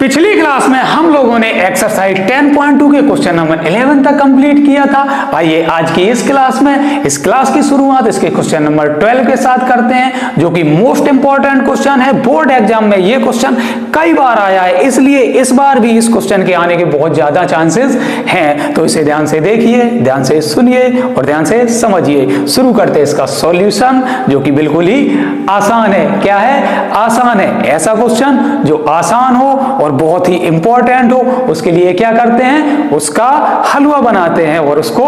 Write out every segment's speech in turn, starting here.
पिछली क्लास में हम लोगों ने एक्सरसाइज 10.2 के क्वेश्चन नंबर 11 तक कंप्लीट किया था। आइए आज की इस क्लास की शुरुआत इसके क्वेश्चन नंबर 12 के साथ करते हैं, जो कि मोस्ट इंपॉर्टेंट क्वेश्चन है। बोर्ड एग्जाम में ये क्वेश्चन कई बार आया है, इसलिए इस बार भी इस क्वेश्चन के आने के बहुत ज्यादा चांसेस हैं। तो इसे ध्यान से देखिए, ध्यान से सुनिए और ध्यान से समझिए। शुरू करते हैं इसका सॉल्यूशन, जो कि बिल्कुल ही आसान है। क्या है? आसान है। ऐसा क्वेश्चन जो आसान हो और बहुत ही इंपॉर्टेंट हो, उसके लिए क्या करते हैं? उसका हलवा बनाते हैं और उसको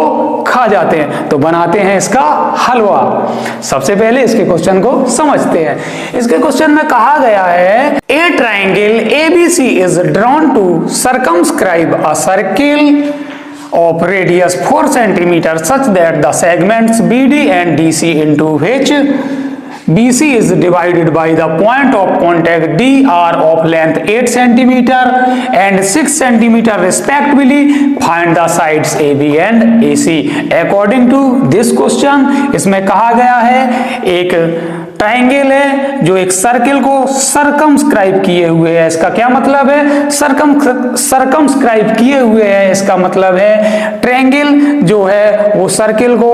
खा जाते हैं। तो बनाते हैं इसका हलवा। सबसे पहले इसके क्वेश्चन को समझते हैं। इसके क्वेश्चन में कहा गया है, a triangle ABC is drawn to circumscribe a circle of radius 4 cm such that the segments BD and DC into which BC is divided by the point of contact D are of length 8 cm and 6 cm respectively. Find the sides AB and AC. According to this question, इसमें कहा गया है एक triangle है जो एक circle को circumscribe किए हुए है। इसका क्या मतलब है? सर्कमस्क्राइब किए हुए है, इसका मतलब है ट्राइंगल जो है वो सर्किल को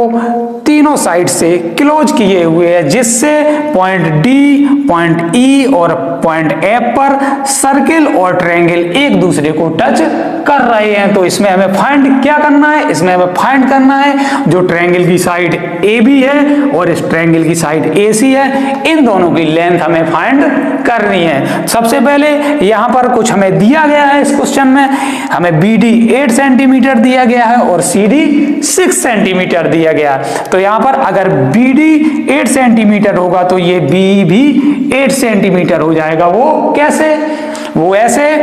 तीनों साइड से क्लोज किए हुए है, जिससे पॉइंट डी, पॉइंट ई और पॉइंट एफ पर सर्किल और ट्राइंगल एक दूसरे को टच कर रहे हैं। तो इसमें हमें फाइंड क्या करना है? इसमें हमें फाइंड करना है जो ट्राइंगल की साइड AB है और इस ट्राइंगल की साइड AC है, इन दोनों की लेंथ हमें फाइंड करनी है। सबसे पहले यहां पर कुछ हमें दिया गया है। इस क्वेश्चन में हमें BD 8 सेंटीमीटर दिया गया है और CD 6 सेंटीमीटर दिया गया है। तो यहां पर अगर BD 8 सेंटीमीटर होगा तो ये BE भी 8 सेंटीमीटर हो जाएगा। वो कैसे? वो ऐसे,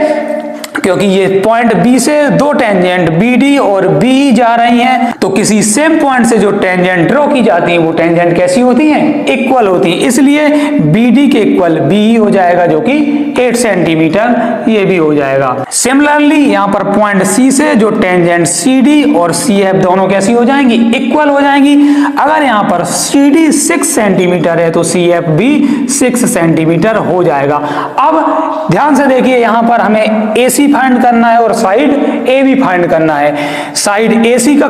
क्योंकि ये पॉइंट B से दो टेंजेंट BD और BE जा रही हैं, तो किसी सेम पॉइंट से जो टेंजेंट ड्रॉ की जाती हैं वो टेंजेंट कैसी होती हैं? इक्वल होती हैं। इसलिए BD के इक्वल BE हो जाएगा, जो कि 8 सेंटीमीटर ये भी हो जाएगा। सिमिलरली यहाँ पर पॉइंट C से जो टेंजेंट CD और CF दोनों कैसी हो जाएंगी? इक्वल हो जाएंगी। अगर यहाँ पर CD 6 सेंटीमीटर है तो CF भी 6 सेंटीमीटर हो जाएगा। अब ध्यान से देखिए, यहाँ पर हमें AC फाइंड करना है और साइड AB फाइंड करना है। साइड AC का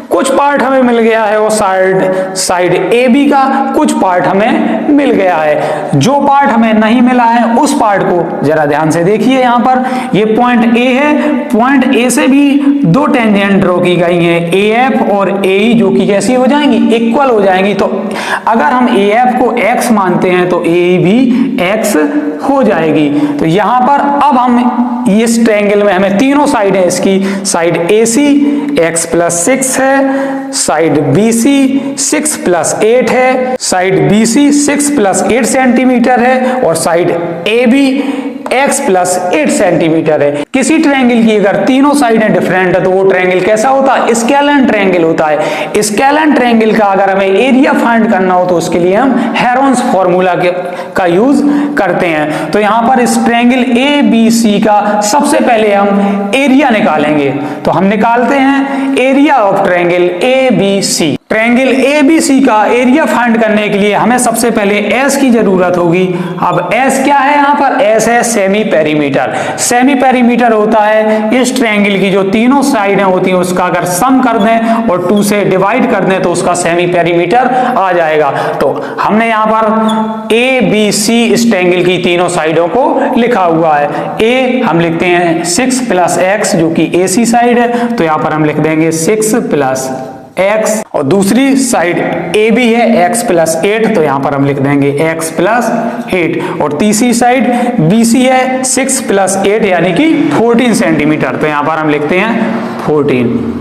कुछ पार्ट हमें मिल गया है और साइड AB का कुछ पार्ट हमें मिल गया है। जो पार्ट हमें नहीं मिला है उस पार्ट को जरा ध्यान से देखिए। यहाँ पर ये पॉइंट A है, पॉइंट A से भी दो टेंजेंट ड्रॉ की गई हैं, AF और AE, जो कि कैसी हो जाएंगी? इक्वल हो जाएंगी। तो अगर हम AF को X मानते हैं तो AE भी X हो जाएगी। तो यहाँ पर अब हम इस ट्रायंगल में हमें तीनों साइड है, इसकी साइड AC X + 6 है, साइड BC 6 + 8 है, साइड BC 6 + 8 सेंटीमीटर है और साइड AB X + 8 सेंटीमीटर है। किसी ट्रायंगल की अगर तीनों साइडें डिफरेंट है तो वो ट्रायंगल कैसा होता है? स्केलन ट्रायंगल होता है। स्केलन ट्रायंगल का अगर हमें एरिया फाइंड करना हो तो उसके लिए हम हेरोन्स फॉर्मूला का यूज करते हैं। तो यहाँ पर इस ट्रायंगल ABC का सबसे पहले हम एरिया निकालेंगे। तो हम निकालते हैं area of triangle ABC। Triangle ABC का एरिया फाइंड करने के लिए हमें सबसे पहले S की जरूरत होगी। अब S क्या है? यहाँ पर S है सेमी पेरीमीटर। सेमी पेरीमीटर होता है इस ट्रायंगल की जो तीनों साइडें होती हैं उसका अगर सम कर दें और 2 से डिवाइड कर दें तो उसका सेमी पेरीमीटर आ जाएगा। तो हमने यहाँ पर ABC इस ट्रायंगल की तीनों साइडों को लिखा हुआ है। A हम लिखते हैं 6 + X, जो कि AC साइड है, तो यहाँ पर हम लिख देंगे 6 + X, और दूसरी साइड AB है X + 8, तो यहां पर हम लिख देंगे X + 8, और तीसरी साइड BC है 6 + 8 यानी कि 14 सेंटीमीटर, तो यहां पर हम लिखते हैं 14।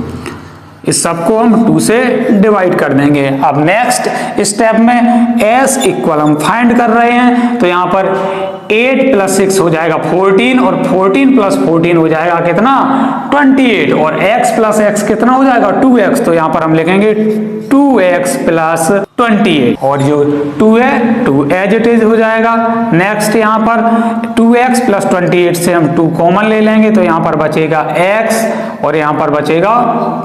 इस सबको हम 2 से डिवाइड कर देंगे। अब नेक्स्ट स्टेप में S इक्वल हम फाइंड कर रहे हैं, तो यहाँ पर 8 + 6 हो जाएगा 14 और 14 + 14 हो जाएगा कितना? 28, और X + X कितना हो जाएगा? 2X, तो यहाँ पर हम लिखेंगे 2x प्लस 28 और जो 2 है 2 एज इट इज हो जाएगा। नेक्स्ट यहाँ पर 2x प्लस 28 से हम 2 कॉमन ले लेंगे तो यहाँ पर बचेगा x और यहाँ पर बचेगा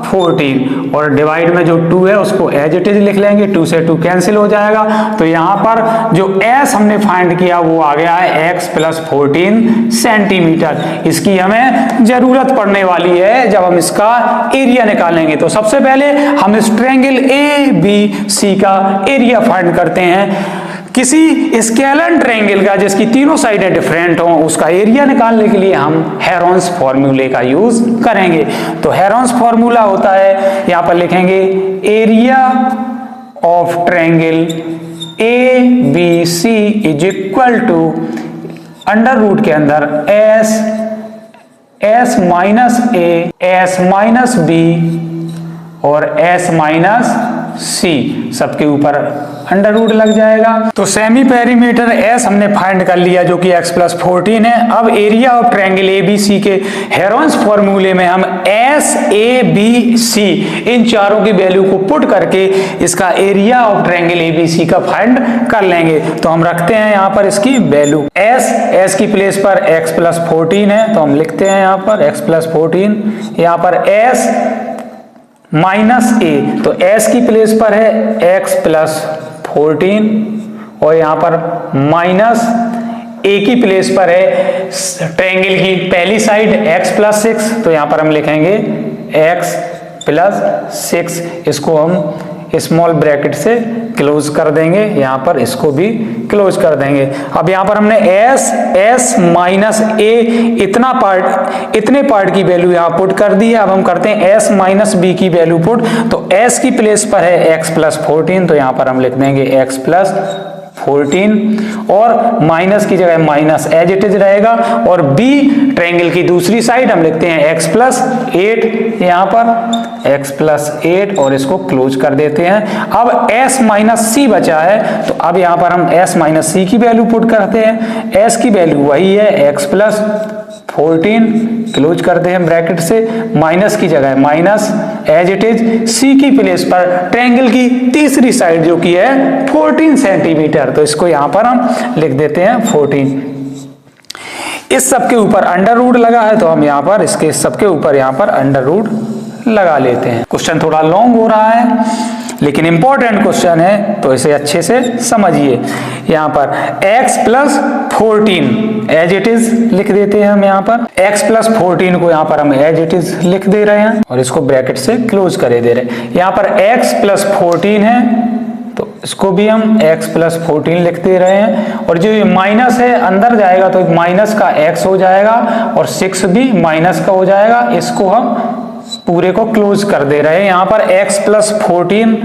14 और डिवाइड में जो 2 है उसको एज इट इज लिख लेंगे। 2 से 2 कैंसिल हो जाएगा तो यहाँ पर जो s हमने फाइंड किया वो आ गया है x प्लस 14 सेंटीमीटर। इसकी हमें जरूरत पड़ने वाली है जब हम इसका एरिया निकालेंगे। तो सबसे पहले हम इस ट्रायंगल ABC का एरिया फाइंड करते हैं। किसी स्केलर ट्रायंगल का जिसकी तीनों साइडें डिफरेंट हों उसका एरिया निकालने के लिए हम हेरोन्स फॉर्मूले का यूज करेंगे। तो हेरोन्स फॉर्मूला होता है, यहां पर लिखेंगे area of triangle ABC is equal to under root के अंदर S minus A, S minus B और S माइनस C सबके ऊपर अंडर रूट लग जाएगा। तो सेमी पेरीमीटर S हमने फाइंड कर लिया जो कि x प्लस 14 है। अब एरिया ऑफ ट्रायंगल ABC के हेरोन्स फॉर्मूले में हम SABC इन चारों की वैल्यू को पुट करके इसका एरिया ऑफ ट्रायंगल ABC का फाइंड कर लेंगे। तो हम रखते हैं यहाँ पर इसकी वैल्यू S की प्लेस पर x प्लस 14 है तो हम लिखते हैं यहाँ पर x प्लस 14, यहाँ पर S माइनस A तो S की प्लेस पर है x प्लस 14 और यहाँ पर माइनस A की प्लेस पर है ट्रायंगल की पहली साइड x प्लस 6 तो यहाँ पर हम लिखेंगे x प्लस 6। इसको हम स्मॉल ब्रैकेट से क्लोज कर देंगे, यहाँ पर इसको भी क्लोज कर देंगे। अब यहाँ पर हमने S माइनस A इतने पार्ट की वैल्यू यहाँ पुट कर दी है। अब हम करते हैं S माइनस B की वैल्यू पुट। तो S की प्लेस पर है x प्लस 14 तो यहाँ पर हम लिख देंगे x प्लस 14 और माइनस की जगह माइनस एज इट इज रहेगा और B ट्रायंगल की दूसरी साइड हम लिखते हैं x प्लस 8, यहाँ पर x प्लस 8 और इसको क्लोज कर देते हैं। अब S माइनस C बचा है तो अब यहाँ पर हम S माइनस C की वैल्यू पुट करते हैं। S की वैल्यू वही है x प्लस 14 क्लोज करते हैं ब्रैकेट से, माइनस की जगह minus as it is. C की प्लेस पर ट्रायंगल की तीसरी साइड जो कि है 14 सेंटीमीटर तो इसको यहां पर हम लिख देते हैं 14। इस सब के ऊपर अंडर रूट लगा है तो हम यहां पर इसके सबके ऊपर यहां पर अंडर रूट लगा लेते हैं। क्वेश्चन थोड़ा लॉन्ग हो रहा है लेकिन इंपॉर्टेंट क्वेश्चन है तो इसे अच्छे से समझिए। यहाँ पर x plus 14 as it is लिख देते हैं हम यहाँ पर। x प्लस 14 को यहाँ पर हम एज इट इज लिख दे रहे हैं और इसको ब्रैकेट से क्लोज करे दे रहे हैं। यहाँ पर x प्लस 14 है तो इसको भी हम x प्लस 14 लिख दे रहे हैं और जो ये माइनस है अंदर जाएगा तो माइनस का x हो जाएगा और 6 भी माइनस का हो जाएगा। इसको हम पूरे को क्लोज कर दे रहे हैं। यहाँ पर x plus 14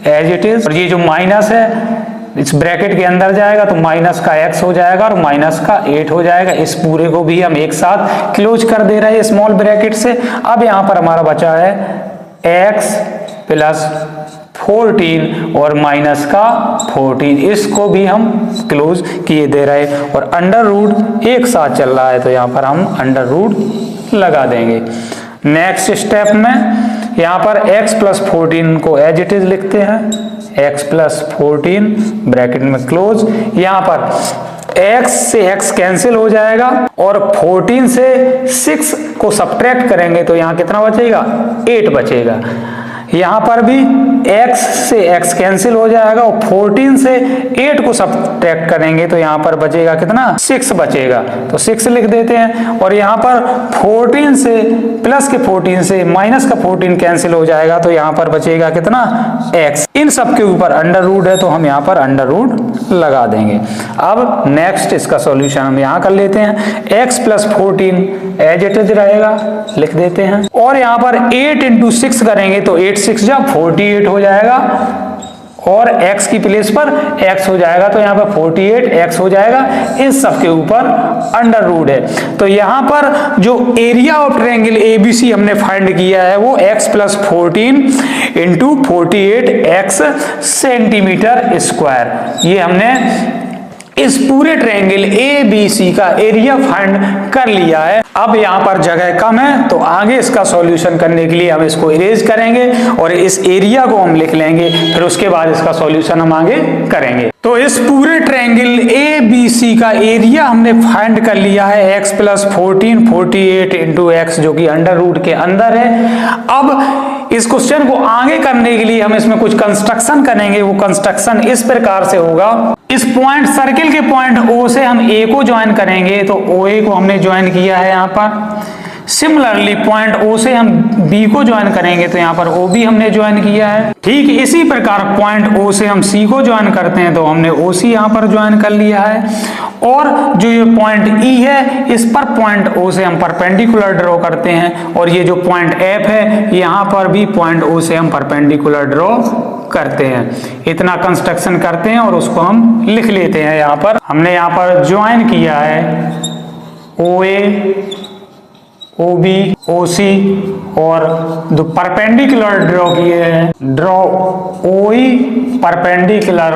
as it is और ये जो माइनस है इस ब्रैकेट के अंदर जाएगा तो माइनस का x हो जाएगा और माइनस का 8 हो जाएगा। इस पूरे को भी हम एक साथ क्लोज कर दे रहे हैं स्मॉल ब्रैकेट से। अब यहाँ पर हमारा बचा है x प्लस 14 और माइनस का 14, इसको भी हम क्लोज किए दे रहे हैं और अंडर रूट एक साथ चल रहा है तो यहाँ पर हम अंडर रूट लगा देंगे। नेक्स्ट स्टेप में यहाँ पर x प्लस 14 को एज इट इज लिखते हैं, x प्लस 14 ब्रैकेट में क्लोज। यहाँ पर x से x कैंसिल हो जाएगा और 14 से 6 को सब्ट्रैक्ट करेंगे तो यहाँ कितना बचेगा 8 बचेगा। यहाँ पर भी x से x कैंसिल हो जाएगा और 14 से 8 को सब्ट्रैक्ट करेंगे तो यहाँ पर बचेगा कितना 6 बचेगा तो 6 लिख देते हैं। और यहाँ पर 14 से प्लस के 14 से माइनस का 14 कैंसिल हो जाएगा तो यहाँ पर बचेगा कितना x। इन सब के ऊपर अंडर रूट है तो हम यहाँ पर अंडर रूट लगा देंगे। अब नेक्स्ट इसका सॉल्यूशन हम यहाँ कर लेते हैं। x plus 14 as it is रहेगा लिख देते हैं और यहाँ पर 8 इंटू 6 करेंगे तो 8 6 जा 48 हो जाएगा और x की प्लेस पर x हो जाएगा तो यहाँ पर 48x हो जाएगा। इन सब के ऊपर अंडर रूट है तो यहाँ पर जो एरिया ऑफ ट्रायंगल ABC हमने फाइंड किया है वो x plus 14 into 48x centimetre square, ये हमने इस पूरे ट्रायंगल ABC का एरिया फाइंड कर लिया है। अब यहाँ पर जगह कम है तो आगे इसका सॉल्यूशन करने के लिए हम इसको इरेज करेंगे और इस एरिया को हम लिख लेंगे, फिर उसके बाद इसका सॉल्यूशन हम आगे करेंगे। तो इस पूरे ट्रायंगल ABC का एरिया हमने फाइंड कर लिया है x + 14 48 × x, जो कि अंडर रूट के अंदर है। अब इस क्वेश्चन को आगे करने के लिए हम इसमें कुछ कंस्ट्रक्शन करेंगे। वो कंस्ट्रक्शन इस प्रकार से होगा, इस पॉइंट सर्किल के पॉइंट O से हम A को ज्वाइन करेंगे, तो OA को हमने ज्वाइन किया है यहाँ पर। सिमिलरली पॉइंट O से हम B को ज्वाइन करेंगे, तो यहाँ पर OB हमने ज्वाइन किया है। ठीक इसी प्रकार पॉइंट O से हम C को ज्वाइन करते हैं, तो हमने OC यहाँ पर ज्वाइन कर लिया है। और जो ये पॉइंट E है, इस पर पॉइंट O से हम परपेंडिकुलर ड्रॉ करते हैं, और ये जो पॉइंट F है, यहाँ पर भी पॉइंट O से हम परपेंडिकुलर ड्रॉ करते हैं। इतना कंस्ट्रक्शन करते हैं और उसको हम लिख लेते हैं। यहाँ पर हमने यहाँ पर ज्वाइन किया है OA OB OC और दो परपेंडिकुलर ड्रॉ किए हैं। Draw OE perpendicular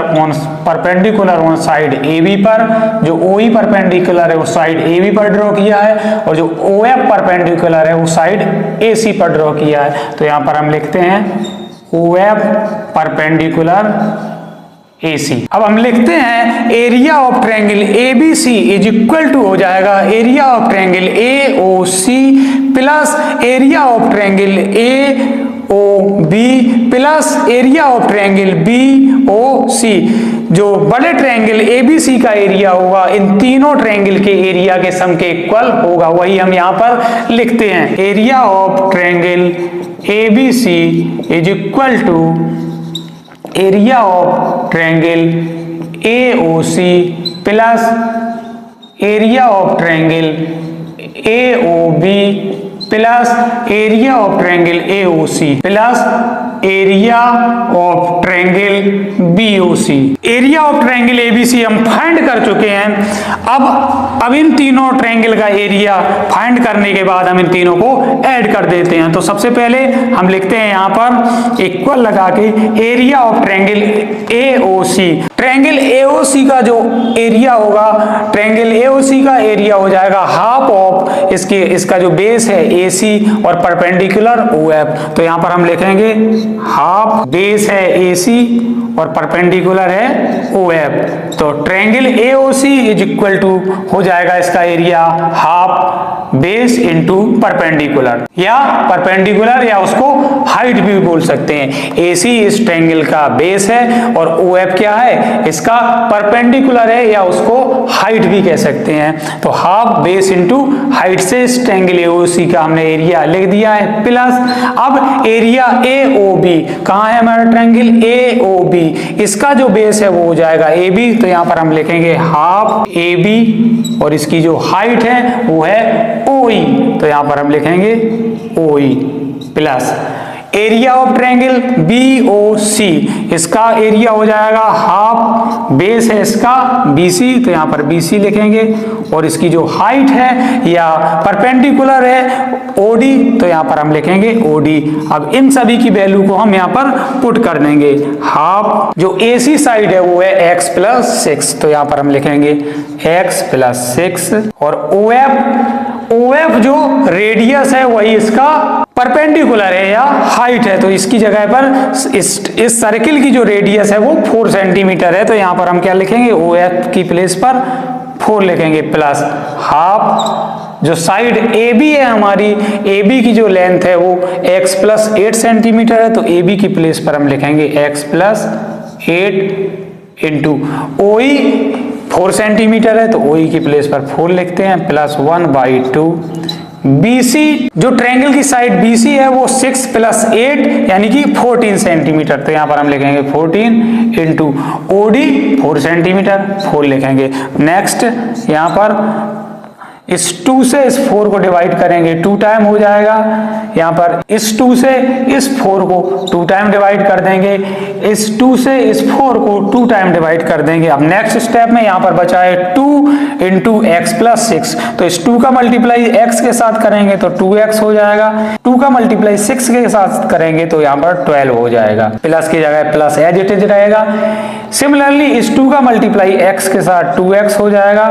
on side AB पर, जो OE परपेंडिकुलर है उस साइड AB पर ड्रॉ किया है, और जो OF परपेंडिकुलर है उस साइड AC पर ड्रॉ किया है। तो यहाँ पर हम लिखते हैं OF परपेंडिकुलर AC। अब हम लिखते हैं area of triangle ABC is equal to हो जाएगा area of triangle AOC plus area of triangle AOB plus area of triangle BOC। जो बड़े ट्रायंगल ABC का एरिया होगा इन तीनों ट्रायंगल के एरिया के सम के इक्वल होगा, वही हम यहाँ पर लिखते हैं। Area of triangle ABC is equal to area of triangle AOC plus area of triangle AOB plus area of triangle AOC plus area of triangle BOC। Area of triangle ABC हम find कर चुके हैं। अब इन तीनों triangle का area find करने के बाद हम इन तीनों को ऐड कर देते हैं। तो सबसे पहले हम लिखते हैं यहाँ पर इक्वल लगा के area of triangle AOC। Triangle AOC का जो एरिया होगा, ट्रायंगल AOC का एरिया हो जाएगा हाफ ऑफ इसका जो बेस है AC और परपेंडिकुलर OF। तो यहाँ पर हम लिखेंगे हाफ, बेस है AC और परपेंडिकुलर है OF। तो triangle AOC is equal to हो जाएगा इसका area half base into perpendicular, या परपेंडिकुलर या उसको हाइट भी बोल सकते हैं। AC इस ट्रायंगल का बेस है और OF क्या है, इसका परपेंडिकुलर है या उसको हाइट भी कह सकते हैं। तो हाफ बेस इंटू हाइट से इस ट्रायंगल AOC का हमने एरिया लिख दिया है। प्लस अब एरिया AOB, कहाँ है हमारा ट्रायंगल AOB, इसका जो बेस है वो हो जाएगा AB। तो यहाँ पर हम लिखेंगे हाफ AB और इसकी जो हाइट है वो है OE। तो यहाँ पर हम लिखेंगे OE plus area of triangle BOC, इसका एरिया हो जाएगा हाफ, बेस है इसका BC। तो यहाँ पर BC लिखेंगे और इसकी जो हाइट है या परपेंडिकुलर है OD, तो यहाँ पर हम लिखेंगे OD। अब इन सभी की वैल्यू को हम यहाँ पर पुट कर देंगे। हाफ जो AC साइड है वो है x + 6, तो यहाँ पर हम लिखेंगे x + 6। और OF जो रेडियस है वही इसका परपेंडिकुलर है या हाइट है, तो इसकी जगह पर इस सर्किल की जो रेडियस है वो 4 सेंटीमीटर है। तो यहाँ पर हम क्या लिखेंगे, OF की प्लेस पर 4 लिखेंगे प्लस हाफ जो साइड AB है हमारी, AB की जो लेंथ है वो x + 8 सेंटीमीटर है। तो AB की प्लेस पर हम लिखेंगे x + 8 इंटू OE 4 सेंटीमीटर है, तो OE की प्लेस पर 4 लिखते हैं प्लस 1/2। BC जो ट्रायंगल की साइड BC है वो 6 + 8 यानी कि 14 सेंटीमीटर। तो यहाँ पर हम लिखेंगे 14 इंटू OD 4 सेंटीमीटर 4 लिखेंगे। नेक्स्ट यहाँ पर इस 2 से इस 4 को डिवाइड करेंगे 2 टाइम हो जाएगा। यहाँ पर इस 2 से इस 4 को 2 टाइम डिवाइड कर देंगे, इस 2 से इस 4 को 2 टाइम डिवाइड कर देंगे। अब नेक्स्ट स्टेप में यहाँ पर बचा है 2 इंटू एक्स प्लस 6, तो इस 2 का मल्टीप्लाई x के साथ करेंगे तो 2x हो जाएगा, 2 का मल्टीप्लाई 6 के साथ करेंगे तो यहाँ पर 12 हो जाएगा। प्लस की जगह प्लस एज इट इज रहेगा। सिमिलरली इस 2 का मल्टीप्लाई x के साथ 2x हो जाएगा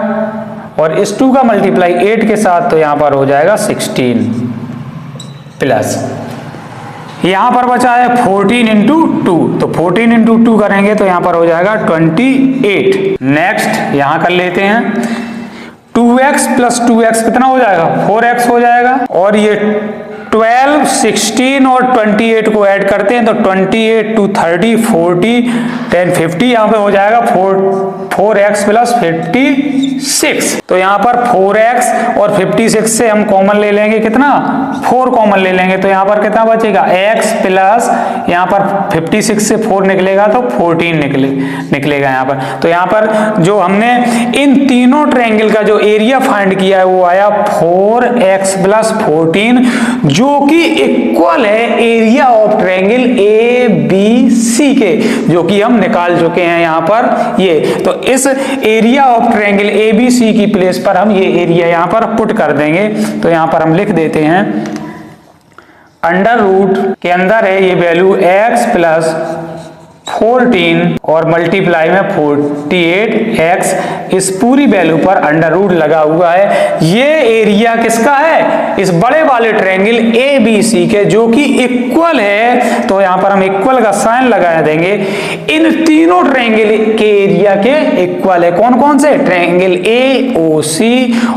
और इस 2 का मल्टीप्लाई 8 के साथ तो यहां पर हो जाएगा 16 प्लस यहां पर बचा है 14 इंटू 2, तो 14 इंटू 2 करेंगे तो यहां पर हो जाएगा 28। नेक्स्ट यहां कर लेते हैं 2x प्लस 2x कितना हो जाएगा 4x हो जाएगा और ये 12, 16 और 28 को ऐड करते हैं तो 28 2 30 40 10 50 यहाँ पे हो जाएगा 4x प्लस 56। तो यहाँ पर 4x और 56 से हम कॉमन ले लेंगे कितना 4 कॉमन ले लेंगे तो यहाँ पर कितना बचेगा x प्लस यहाँ पर 56 से 4 निकलेगा तो 14 निकलेगा यहाँ पर। तो यहाँ पर जो हमने इन तीनों ट्रायंगल का जो एरिया फाइंड किया है वो आया 4x प्लस 14 जो कि इक्वल है एरिया ऑफ ट्रायंगल ABC के, जो कि हम निकाल चुके हैं यहाँ पर ये। तो इस एरिया ऑफ ट्रायंगल ABC की प्लेस पर हम ये एरिया यहाँ पर पुट कर देंगे। तो यहाँ पर हम लिख देते हैं अंडर रूट के अंदर है ये वैल्यू x प्लस 14 और मल्टीप्लाई में 48x, इस पूरी वैल्यू पर अंडर रूट लगा हुआ है। ये एरिया किसका है इस बड़े वाले ट्रायंगल ABC के, जो कि इक्वल है। तो यहां पर हम इक्वल का साइन लगा देंगे। इन तीनों ट्रायंगल के एरिया के इक्वल है। कौन कौन से ट्रायंगल AOC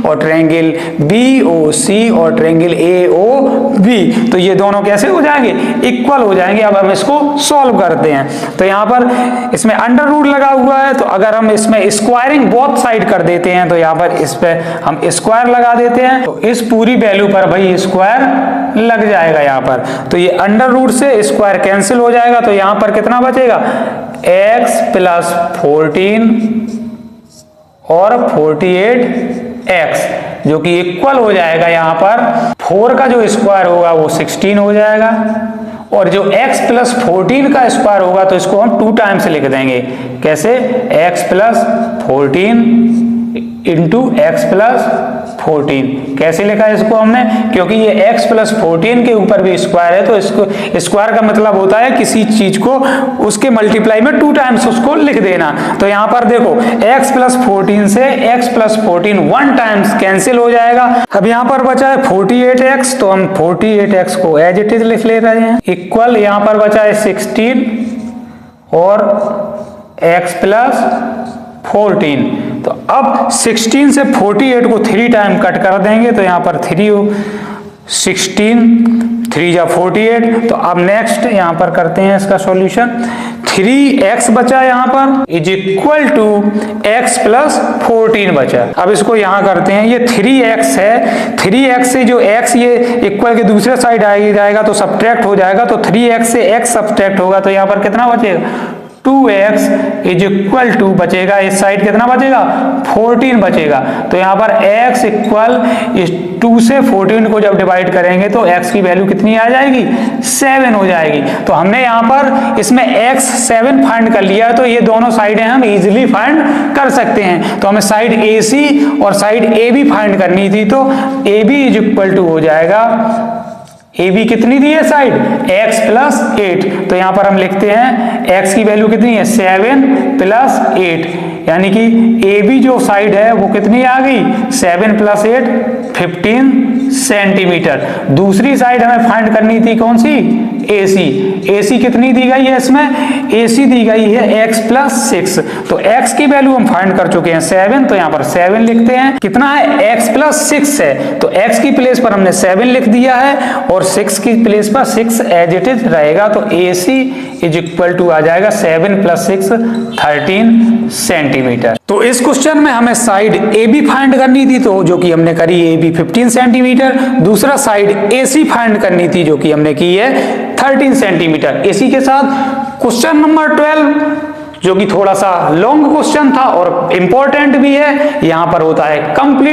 और ट्रायंगल BOC और ट्रायंगल AOB। तो ये दोनों कैसे हो जाएंगे इक्वल हो जाएंगे। अब हम इसको सॉल्व करते हैं। तो यहां पर इसमें अंडर रूट लगा हुआ है, तो अगर हम इसमें स्क्वायरिंग बोथ साइड कर देते हैं तो यहां पर इस पे हम स्क्वायर लगा देते हैं तो इस पूरी वैल्यू पर भाई स्क्वायर लग जाएगा यहाँ पर। तो ये अंडर रूट से स्क्वायर कैंसिल हो जाएगा तो यहां पर कितना बचेगा x प्लस 14 और 48x जो कि इक्वल हो जाएगा। यहाँ पर 4 का जो स्क्वायर होगा वो 16 हो जाएगा और जो x प्लस 14 का स्क्वायर होगा तो इसको हम 2 टाइम्स लिख देंगे। कैसे x plus 14 into x plus 14 कैसे लिखा है इसको हमने, क्योंकि ये x प्लस 14 के ऊपर भी स्क्वायर है तो इसको स्क्वायर का मतलब होता है किसी चीज को उसके मल्टीप्लाई में 2 टाइम्स उसको लिख देना। तो यहाँ पर देखो x प्लस 14 से x प्लस 14 1 टाइम्स कैंसिल हो जाएगा। अब यहाँ पर बचा है 48x, तो हम 48x को एज इट इज लिख ले रहे हैं इक्वल। यहाँ पर बचा है 16 और x प्लस 14। तो अब 16 से 48 को 3 टाइम कट कर देंगे तो यहाँ पर 16 3 जा 48। तो अब नेक्स्ट यहाँ पर करते हैं इसका सॉल्यूशन। 3x बचा यहाँ पर is equal to x plus 14 बचा। अब इसको यहाँ करते हैं, ये 3x है, 3x से जो x ये इक्वल के दूसरे साइड जाएगा तो सब्ट्रैक्ट हो जाएगा। तो 3x से x सब्ट्रैक्ट होगा तो यहाँ पर कितना बचेगा 2x इज इक्वल टू बचेगा, इस साइड कितना बचेगा 14 बचेगा। तो यहाँ पर x इक्वल इस 2 से 14 को जब डिवाइड करेंगे तो x की वैल्यू कितनी आ जाएगी 7 हो जाएगी। तो हमने यहाँ पर इसमें x 7 फाइंड कर लिया है तो ये दोनों साइडें हम इजीली फाइंड कर सकते हैं। तो हमें साइड AC और साइड AB फाइंड करनी थी तो AB इज इक्वल टू हो जाएगा AB कितनी दी है साइड x प्लस 8। तो यहां पर हम लिखते हैं x की वैल्यू कितनी है 7 प्लस 8, यानी कि AB जो साइड है वो कितनी आ गई 7 प्लस 8 15 सेंटीमीटर। दूसरी साइड हमें फाइंड करनी थी कौन सी AC कितनी दी गई है इसमें AC दी गई है x प्लस 6। तो x की वैल्यू हम फाइंड कर चुके हैं 7, तो यहाँ पर 7 लिखते हैं। कितना है x प्लस 6 है तो x की प्लेस पर हमने 7 लिख दिया है और 6 की प्लेस पर 6 एज इट इज रहेगा। तो AC इज इक्वल टू आ जाएगा 7 प्लस 6 13 सेंटीमीटर। तो इस क्वेश्चन में हमें साइड AB फाइंड करनी थी तो जो कि हमने करी AB 15 सेंटीमीटर, दूसरा साइड AC फाइंड करनी थी जो कि हमने की है 13 सेंटीमीटर। इसी के साथ क्वेश्चन नंबर 12 जो कि थोड़ा सा लॉन्ग क्वेश्चन था और इंपॉर्टेंट भी है, यहां पर होता है कंप्लीट।